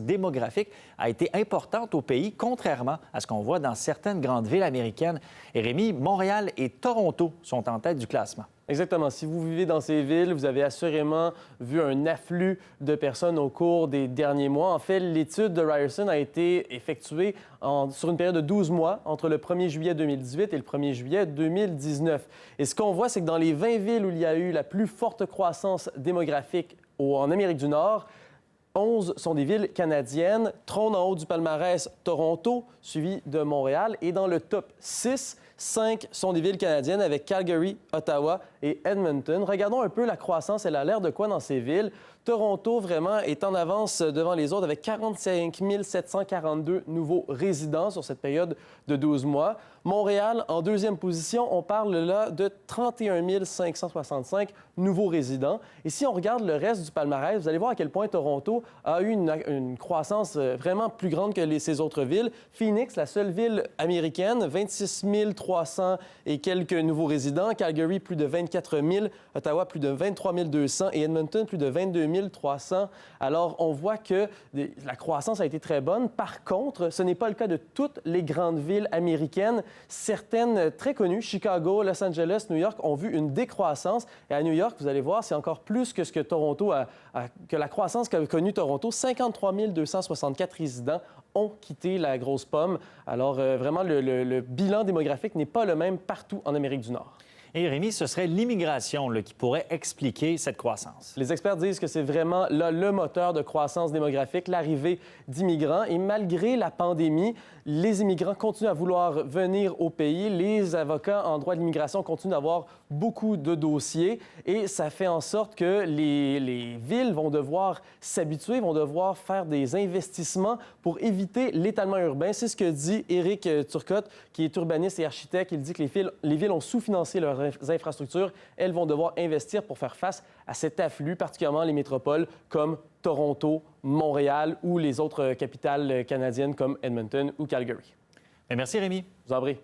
démographique a été importante au pays, contrairement à ce qu'on voit dans certaines grandes villes américaines. Et Rémi, Montréal et Toronto sont en tête du classement. Exactement. Si vous vivez dans ces villes, vous avez assurément vu un afflux de personnes au cours des derniers mois. En fait, l'étude de Ryerson a été effectuée sur une période de 12 mois, entre le 1er juillet 2018 et le 1er juillet 2019. Et ce qu'on voit, c'est que dans les 20 villes où il y a eu la plus forte croissance démographique en Amérique du Nord, 11 sont des villes canadiennes. Trône en haut du palmarès Toronto, suivi de Montréal. Et dans le top 6, 5 sont des villes canadiennes avec Calgary, Ottawa et Edmonton. Regardons un peu la croissance. Elle a l'air de quoi dans ces villes? Toronto, vraiment, est en avance devant les autres avec 45 742 nouveaux résidents sur cette période de 12 mois. Montréal, en deuxième position, on parle là de 31 565 nouveaux résidents. Et si on regarde le reste du palmarès, vous allez voir à quel point Toronto a eu une croissance vraiment plus grande que ces autres villes. Phoenix, la seule ville américaine, 26 300 et quelques nouveaux résidents. Calgary, plus de 24 000. Ottawa, plus de 23 200. Et Edmonton, plus de 22 300. Alors, on voit que la croissance a été très bonne. Par contre, ce n'est pas le cas de toutes les grandes villes américaines. Certaines très connues, Chicago, Los Angeles, New York, ont vu une décroissance. Et à New York, vous allez voir, c'est encore plus que ce que Toronto que la croissance qu'a connue Toronto. 53 264 résidents ont quitté la grosse pomme. Alors, vraiment, le bilan démographique n'est pas le même partout en Amérique du Nord. Et Rémi, ce serait l'immigration qui pourrait expliquer cette croissance. Les experts disent que c'est vraiment là, le moteur de croissance démographique, l'arrivée d'immigrants. Et malgré la pandémie, les immigrants continuent à vouloir venir au pays. Les avocats en droit de l'immigration continuent d'avoir beaucoup de dossiers. Et ça fait en sorte que les villes vont devoir s'habituer, vont devoir faire des investissements pour éviter l'étalement urbain. C'est ce que dit Éric Turcotte, qui est urbaniste et architecte. Il dit que les villes ont sous-financé leurs infrastructures. Elles vont devoir investir pour faire face à cet afflux, particulièrement les métropoles comme Toronto, Montréal ou les autres capitales canadiennes comme Edmonton ou Calgary. Merci Rémi. Je vous en prie.